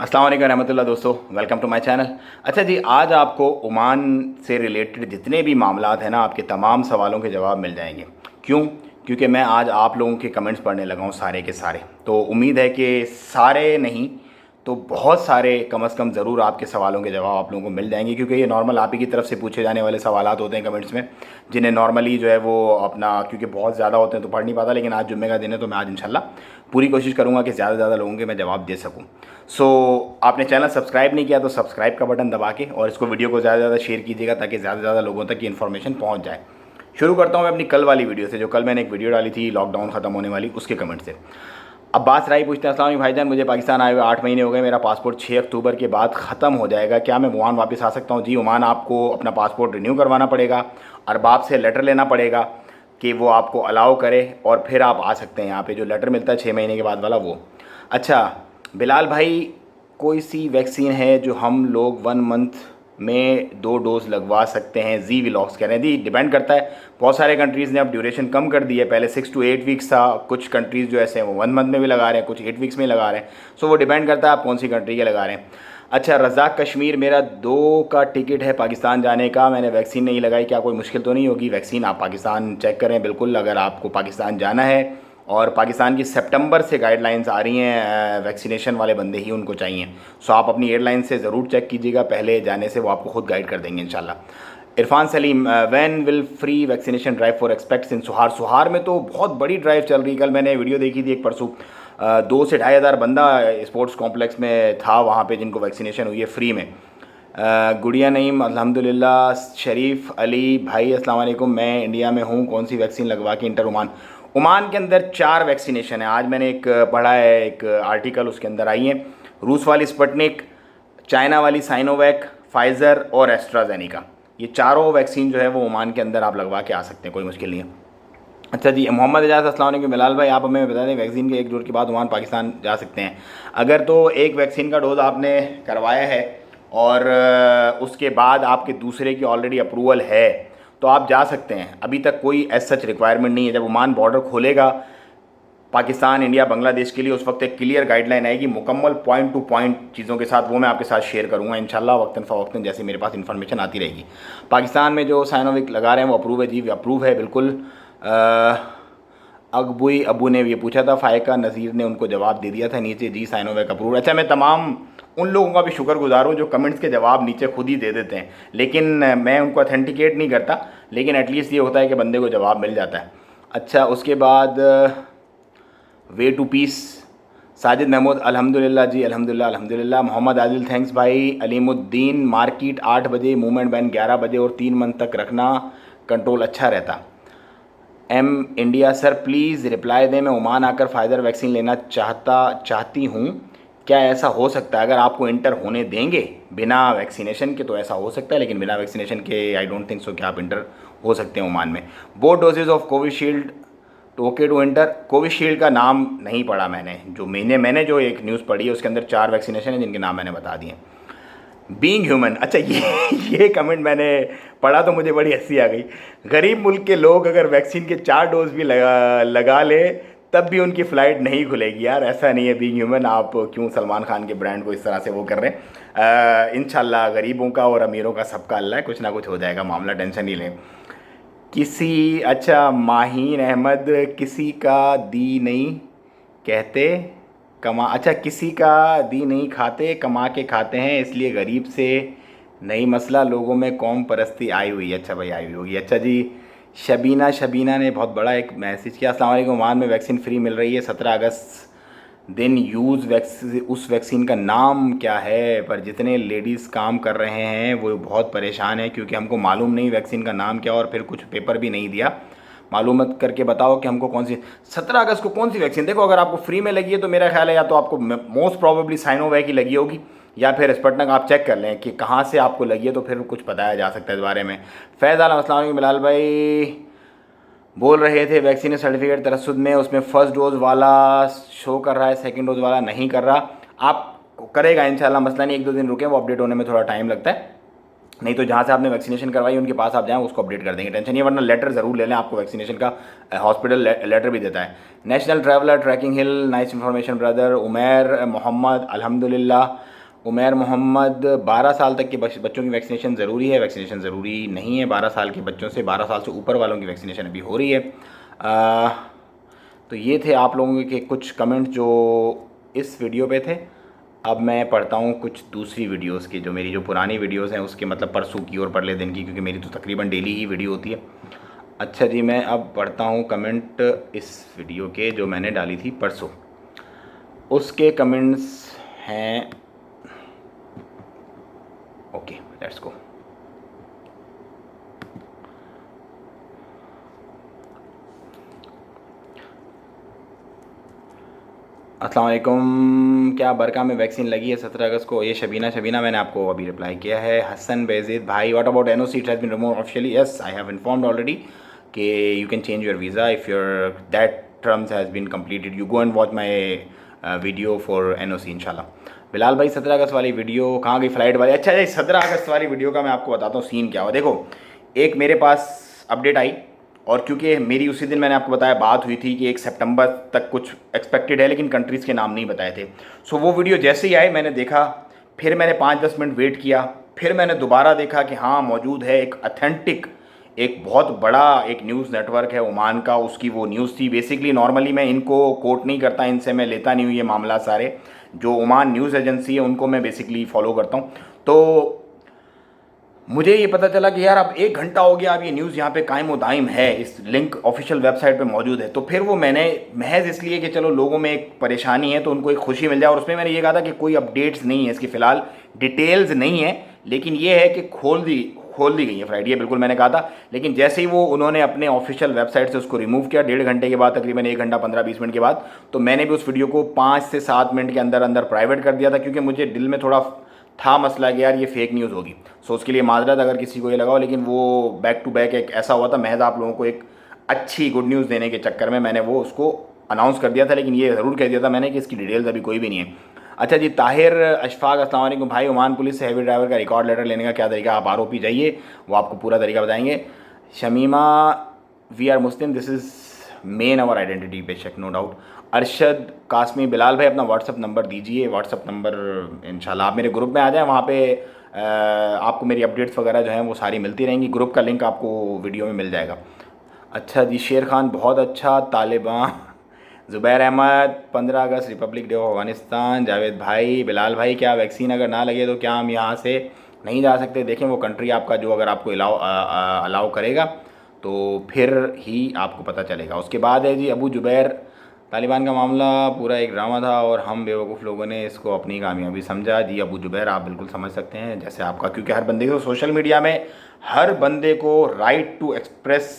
अस्सलाम वालेकुम रहमतुल्लाह दोस्तों, वेलकम टू माय चैनल। अच्छा जी, आज आपको ओमान से रिलेटेड जितने भी मामलात हैं ना, आपके तमाम सवालों के जवाब मिल जाएंगे। क्यों? क्योंकि मैं आज आप लोगों के कमेंट्स पढ़ने लगा हूँ सारे के सारे। तो उम्मीद है कि सारे नहीं तो बहुत सारे कम से कम ज़रूर आपके सवालों के जवाब आप लोगों को मिल जाएंगे, क्योंकि ये नॉर्मल आप ही की तरफ से पूछे जाने वाले सवालात होते हैं कमेंट्स में, जिन्हें नॉर्मली जो है वो अपना, क्योंकि बहुत ज़्यादा होते हैं तो पढ़ नहीं पाता। लेकिन आज जुम्मे का दिन है तो मैं आज इंशाल्लाह पूरी कोशिश करूँगा कि ज़्यादा से ज़्यादा लोगों के मैं जवाब दे सकूँ। आपने चैनल सब्सक्राइब नहीं किया तो सब्सक्राइब का बटन दबा के और इसको वीडियो को ज़्यादा से ज़्यादा शेयर कीजिएगा ताकि ज़्यादा से ज़्यादा लोगों तक ये इन्फॉर्मेशन पहुँच जाए। शुरू करता हूँ मैं अपनी कल वाली वीडियो से, जो कल मैंने एक वीडियो डाली थी लॉकडाउन ख़त्म होने वाली, उसके कमेंट से। अब्बास राई पूछते हैं, अस्सलाम वालेकुम भाईजान, मुझे पाकिस्तान आए हुए 8 महीने हो गए, मेरा पासपोर्ट 6 अक्टूबर के बाद ख़त्म हो जाएगा, क्या मैं ओमान वापस आ सकता हूँ? जी, ओमान आपको अपना पासपोर्ट रिन्यू करवाना पड़ेगा, अरबाब से लेटर लेना पड़ेगा कि वो आपको अलाउ करे और फिर आप आ सकते हैं यहाँ पे। जो लेटर मिलता है 6 महीने के बाद वाला वो। अच्छा बिलाल भाई, कोई सी वैक्सीन है जो हम लोग 1 मंथ में 2 डोज लगवा सकते हैं? जी व्लॉग्स कह रहे हैं। जी, डिपेंड करता है, बहुत सारे कंट्रीज़ ने अब ड्यूरेशन कम कर दी है। पहले 6 to 8 वीक्स था, कुछ कंट्रीज़ जो ऐसे हैं वो 1 मंथ में भी लगा रहे हैं, कुछ 8 वीक्स में लगा रहे हैं। सो वो डिपेंड करता है आप कौन सी कंट्री के लगा रहे हैं। अच्छा रज़ाक कश्मीर, मेरा 2 का टिकट है पाकिस्तान जाने का, मैंने वैक्सीन नहीं लगाई, क्या कोई मुश्किल तो नहीं होगी? वैक्सीन आप पाकिस्तान चेक करें बिल्कुल, अगर आपको पाकिस्तान जाना है और पाकिस्तान की सितंबर से गाइडलाइंस आ रही हैं, वैक्सीनेशन वाले बंदे ही उनको चाहिए। सो आप अपनी एयरलाइन से ज़रूर चेक कीजिएगा पहले जाने से, वो आपको खुद गाइड कर देंगे इंशाल्लाह। Irfan Salim, when will free vaccination drive for expects in Sohar? Sohar में तो बहुत बड़ी ड्राइव चल रही है। कल मैंने वीडियो देखी थी एक परसों, 2 से 2,500 बंदा स्पोर्ट्स कॉम्प्लेक्स में था वहाँ पे जिनको वैक्सीनेशन हुई है फ्री में। गुड़िया नईम, अल्हम्दुलिल्लाह। शरीफ अली भाई, अस्सलाम वालेकुम, मैं इंडिया में हूँ, कौन सी वैक्सीन लगवा के इंटर ओमान? ओमान के अंदर 4 वैक्सीनेशन है। आज मैंने एक पढ़ा है, एक आर्टिकल, उसके अंदर आई है रूस वाली स्पुतनिक, चाइना वाली साइनोवैक, फाइज़र और एस्ट्राजेनिका। ये चारों वैक्सीन जो है वो ओमान के अंदर आप लगवा के आ सकते हैं, कोई मुश्किल नहीं है। अच्छा जी, मोहम्मद एजाज, अस्सलाम वालेकुम। बिलाल भाई, आप हमें बता दें वैक्सीन के 1 डोज के बाद ओमान पाकिस्तान जा सकते हैं? अगर तो एक वैक्सीन का डोज़ आपने करवाया है और उसके बाद आपके दूसरे की ऑलरेडी अप्रूवल है तो आप जा सकते हैं। अभी तक कोई एज सच रिक्वायरमेंट नहीं है। जब ओमान बॉर्डर खोलेगा पाकिस्तान, इंडिया, बांग्लादेश के लिए, उस वक्त एक क्लियर गाइडलाइन आएगी मुकम्मल पॉइंट टू पॉइंट चीज़ों के साथ, वो मैं आपके साथ शेयर करूँगा इंशाल्लाह वक्तन फ़वक्तन, जैसे मेरे पास इन्फॉर्मेशन आती रहेगी। पाकिस्तान में जो साइनोविक लगा रहे हैं वो अप्रूव है? जी अप्रूव है बिल्कुल। अकबुई अबू ने ये पूछा था, फ़ायका नज़ीर ने उनको जवाब दे दिया था नीचे, जी साइनोवैक अप्रूव। अच्छा, मैं तमाम उन लोगों का भी शुक्रगुजार हूँ जो कमेंट्स के जवाब नीचे खुद ही दे देते हैं, लेकिन मैं उनको अथेंटिकेट नहीं करता, लेकिन एटलीस्ट ये होता है कि बंदे को जवाब मिल जाता है। अच्छा, उसके बाद way to peace, Sajid Mahmood, अल्हम्दुलिल्लाह जी, अल्हम्दुलिल्लाह अल्हम्दुलिल्लाह। मोहम्मद आदिल, थैंक्स भाई। अलीमुद्दीन, मार्केट 8 बजे, मूवमेंट बैन 11 बजे और 3 मंथ तक रखना कंट्रोल अच्छा रहता। Am India, sir please reply दें, मैं ओमान आकर फाइज़र वैक्सीन लेना चाहती हूँ, क्या ऐसा हो सकता है? अगर आपको इंटर होने देंगे बिना वैक्सीनेशन के तो ऐसा हो सकता है, लेकिन बिना वैक्सीनेशन के आई डोंट थिंक सो कि आप इंटर हो सकते हैं ओमान में। Both doses of Covishield okay to enter? Covishield का नाम नहीं पढ़ा मैंने, मैंने जो एक न्यूज़ पढ़ी है उसके अंदर 4 वैक्सीनेशन है जिनके नाम मैंने बता दिए। बीइंग ह्यूमन, अच्छा ये कमेंट मैंने पढ़ा तो मुझे बड़ी हंसी आ गई। गरीब मुल्क के लोग अगर वैक्सीन के 4 डोज भी लगा ले तब भी उनकी फ़्लाइट नहीं खुलेगी। यार ऐसा नहीं है बीइंग ह्यूमन, आप क्यों सलमान खान के ब्रांड को इस तरह से वो कर रहे हैं? इंशाल्लाह गरीबों का और अमीरों का सबका अल्लाह है, कुछ ना कुछ हो जाएगा मामला, टेंशन नहीं लें किसी। अच्छा माहीन अहमद, किसी का दी नहीं कहते कमा, अच्छा किसी का दी नहीं खाते, कमा के खाते हैं, इसलिए गरीब से नहीं मसला, लोगों में कौम परस्ती आई हुई है। अच्छा भाई आई हुई होगी। अच्छा जी, शबीना ने बहुत बड़ा एक मैसेज किया, अस्सलाम वालेकुम, ओमान में वैक्सीन फ्री मिल रही है 17 अगस्त दिन, उस वैक्सीन का नाम क्या है? पर जितने लेडीज़ काम कर रहे हैं वो बहुत परेशान हैं क्योंकि हमको मालूम नहीं वैक्सीन का नाम क्या, और फिर कुछ पेपर भी नहीं दिया। मालूमत करके बताओ कि हमको कौन सी 17 अगस्त को कौन सी वैक्सीन? देखो अगर आपको फ्री में लगी है तो मेरा ख्याल है या तो आपको मोस्ट प्रॉबेबली साइनोवैक ही लगी होगी या फिर स्पुतनिक। आप चेक कर लें कि कहाँ से आपको लगी है तो फिर कुछ बताया जा सकता है इस बारे में। फैज़ आलम, अस्सलाम वालेकुम। बिलाल भाई बोल रहे थे वैक्सीन सर्टिफिकेट तरसुद में, उसमें फ़र्स्ट डोज़ वाला शो कर रहा है, सेकंड डोज़ वाला नहीं कर रहा। आप करेगा इंशाल्लाह, मसला नहीं, 1-2 दिन रुके, वो अपडेट होने में थोड़ा टाइम लगता है। नहीं तो जहाँ से आपने वैक्सीनेशन करवाई उनके पास आप जाएँ, उसको अपडेट कर देंगे, टेंशन नहीं है। वरना लेटर ज़रूर ले लें, आपको वैक्सीनेशन का हॉस्पिटल लेटर भी देता है। National traveller tracking hill, nice information brother. Umair Mohammed, अल्हम्दुलिल्लाह। उमैर मोहम्मद, 12 साल तक के बच्चों की वैक्सीनेशन ज़रूरी है? वैक्सीनेशन ज़रूरी नहीं है 12 साल के बच्चों से, 12 साल से ऊपर वालों की वैक्सीनेशन अभी हो रही है। तो ये थे आप लोगों के कुछ कमेंट जो इस वीडियो पे थे। अब मैं पढ़ता हूँ कुछ दूसरी वीडियोस के, जो मेरी जो पुरानी वीडियोस हैं उसके, मतलब परसों की और परले दिन की, क्योंकि मेरी तो तकरीबन डेली ही वीडियो होती है। अच्छा जी, मैं अब पढ़ता हूँ कमेंट इस वीडियो के जो मैंने डाली थी परसों। उसके कमेंट्स हैं, ओके लेट्स गो। अस्सलाम वालेकुम, क्या बरका में वैक्सीन लगी है 17 अगस्त को? ये शबीना मैंने आपको अभी रिप्लाई किया है। हसन बेजिद भाई, what about NOC, it has been remove officially? Yes, I have informed already कि you can change your visa if your that terms has been completed. You go and watch my video for NOC इंशाल्लाह। बिलाल भाई, 17 अगस्त वाली video कहाँ गई, flight वाली? अच्छा जी, 17 अगस्त वाली video का मैं आपको बताता हूँ सीन क्या हुआ। देखो, एक मेरे पास अपडेट आई, और क्योंकि मेरी उसी दिन मैंने आपको बताया बात हुई थी कि 1 सितंबर तक कुछ एक्सपेक्टेड है, लेकिन कंट्रीज़ के नाम नहीं बताए थे। सो वो वीडियो जैसे ही आए मैंने देखा, फिर मैंने 5-10 मिनट वेट किया, फिर मैंने दोबारा देखा कि हाँ मौजूद है एक अथेंटिक, एक बहुत बड़ा एक न्यूज़ नेटवर्क है ओमान का, उसकी वो न्यूज़ थी। बेसिकली नॉर्मली मैं इनको कोट नहीं करता, इनसे मैं लेता नहीं हूँ ये मामला सारे, जो ओमान न्यूज़ एजेंसी है उनको मैं बेसिकली फॉलो करता हूँ। तो मुझे ये पता चला कि यार अब 1 घंटा हो गया, अब ये न्यूज़ यहाँ पे कायम व दायम है, इस लिंक ऑफिशियल वेबसाइट पे मौजूद है। तो फिर वो मैंने महज इसलिए कि चलो लोगों में एक परेशानी है तो उनको एक खुशी मिल जाए, और उसमें मैंने ये कहा था कि कोई अपडेट्स नहीं है इसकी फ़िलहाल, डिटेल्स नहीं है, लेकिन ये है कि खोल दी गई है फ्लाइट, ये बिल्कुल मैंने कहा था। लेकिन जैसे ही वो उन्होंने अपने ऑफिशियल वेबसाइट से उसको रिमूव किया 1.5 घंटे के बाद, तकरीबन 1 घंटा 15-20 मिनट के बाद, तो मैंने भी उस वीडियो को 5 से 7 मिनट के अंदर अंदर प्राइवेट कर दिया था, क्योंकि मुझे दिल में थोड़ा था मसला कि यार ये फेक न्यूज़ होगी। सो उसके लिए माजरत अगर किसी को ये लगा हो, लेकिन वो बैक टू बैक एक ऐसा हुआ था, महज आप लोगों को एक अच्छी गुड न्यूज़ देने के चक्कर में मैंने वो उसको अनाउंस कर दिया था, लेकिन ये ज़रूर कह दिया था मैंने कि इसकी डिटेल्स अभी कोई भी नहीं है। अच्छा जी, ताहिर अशफाक, अस्सलाम वालेकुम भाई, ओमान पुलिस से हैवी ड्राइवर का रिकॉर्ड लेटर लेने का क्या तरीका? आप आरोपी जाइए, वो आपको पूरा तरीका बताएंगे। Shamima, we are Muslim, this is main our identity, बेशक नो डाउट। अरशद कासमी, बिलाल भाई अपना व्हाट्सअप नंबर दीजिए, व्हाट्सअप नंबर इंशाल्लाह आप मेरे ग्रुप में आ जाएं, वहाँ पे आपको मेरी अपडेट्स वगैरह जो हैं वो सारी मिलती रहेंगी। ग्रुप का लिंक आपको वीडियो में मिल जाएगा। अच्छा जी, शेर खान बहुत अच्छा, तालिबान, ज़ुबैर अहमद, 15 अगस्त republic day of Afghanistan, Javed भाई, बिलाल भाई, क्या वैक्सीन अगर ना लगे तो क्या हम यहाँ से नहीं जा सकते? देखें वो कंट्री आपका जो अगर आपको अलाउ करेगा तो फिर ही आपको पता चलेगा। उसके बाद है जी अबू जुबैर, तालिबान का मामला पूरा एक ड्रामा था और हम बेवकूफ़ लोगों ने इसको अपनी कामयाबी समझा। जी अबू जुबैर, आप बिल्कुल समझ सकते हैं जैसे आपका, क्योंकि हर बंदे को सोशल मीडिया में हर बंदे को right to express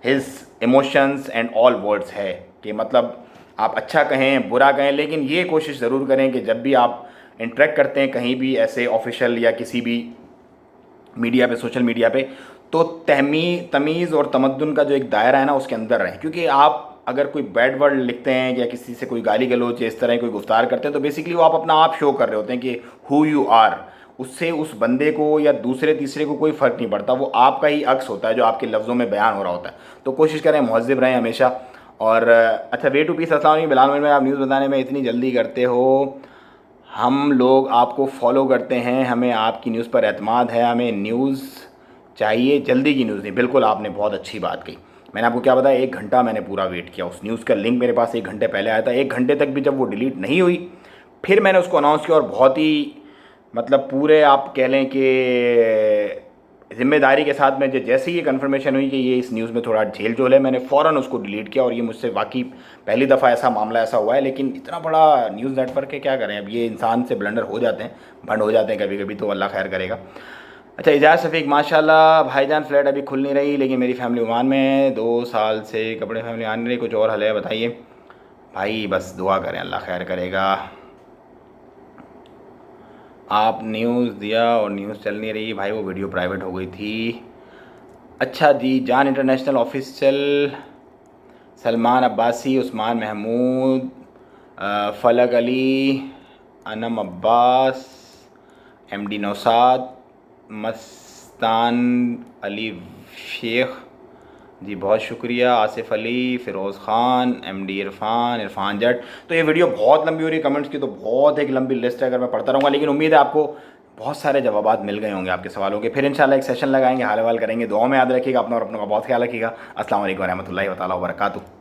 his emotions and all words है, कि मतलब आप अच्छा कहें बुरा कहें, लेकिन ये कोशिश ज़रूर करें कि जब भी आप इंटरेक्ट करते हैं कहीं भी ऐसे ऑफिशियल या किसी भी मीडिया पे, सोशल मीडिया पे, तो तमीज़ और तमद्दुन का जो एक दायरा है ना उसके अंदर रहें। क्योंकि आप अगर कोई बैड वर्ड लिखते हैं या किसी से कोई गाली गलौज या इस तरह कोई गुफ्तार करते हैं, तो बेसिकली वो आप अपना आप शो कर रहे होते हैं कि हु यू आर। उससे उस बंदे को या दूसरे तीसरे को कोई फ़र्क नहीं पड़ता, वो आपका ही अक्स होता है जो आपके लफ्ज़ों में बयान हो रहा होता है। तो कोशिश करें मुहज़्ज़िब रहें हमेशा। और अच्छा, वे टू पीस, अस्सलाम वालेकुम बिलाल में आप न्यूज़ बताने में इतनी जल्दी करते हो, हम लोग आपको फॉलो करते हैं, हमें आपकी न्यूज़ पर एतमाद है, हमें न्यूज़ चाहिए, जल्दी की न्यूज़ नहीं। बिल्कुल आपने बहुत अच्छी बात कही। मैंने आपको क्या बताया, 1 घंटा मैंने पूरा वेट किया, उस न्यूज़ का लिंक मेरे पास 1 घंटे पहले आया था, 1 घंटे तक भी जब वो डिलीट नहीं हुई, फिर मैंने उसको अनाउंस किया, और बहुत ही मतलब पूरे आप कह लें कि ज़िम्मेदारी के साथ में जैसे ही ये कन्फर्मेशन हुई कि ये इस न्यूज़ में थोड़ा झेल झोल है, मैंने फ़ौरन उसको डिलीट किया। और ये मुझसे वाकई पहली दफ़ा ऐसा मामला ऐसा हुआ है, लेकिन इतना बड़ा न्यूज़ नेटवर्क है, क्या करें अब, ये इंसान से ब्लंडर हो जाते हैं, भंड हो जाते हैं कभी कभी, तो अल्लाह खैर करेगा। अच्छा, इजाज़ शफीक, माशाल्लाह भाईजान, फ्लैट अभी खुल नहीं रही, लेकिन मेरी फैमिली ओमान में है, 2 साल से कपड़े फैमिली आ नहीं रही, कुछ और हल है बताइए भाई? बस दुआ करें, अल्लाह खैर करेगा। आप न्यूज़ दिया और न्यूज़ चल नहीं रही भाई, वो वीडियो प्राइवेट हो गई थी। अच्छा जी, Jaan international official, Salman Abbasi, Usman Mahmood, Falak Ali, Anam Abbas, MD Naushad, Mastan Ali Shaikh, जी बहुत शुक्रिया आसिफ अली, फ़िरोज़ ख़ान, MD इरफ़ान जट। तो ये वीडियो बहुत लंबी हो रही है, कमेंट्स की तो बहुत एक लंबी लिस्ट है, अगर मैं पढ़ता रहूँगा, लेकिन उम्मीद है आपको बहुत सारे जवाब मिल गए होंगे आपके सवालों के। फिर इंशाल्लाह एक सेशन लगाएंगे, हाल हवाल करेंगे। दुआ में याद रखिएगा अपना और अपनों का बहुत ख्याल रखिएगा। अस्सलाम वालेकुम रहमतुल्लाहि व तआला व बरकातुहू।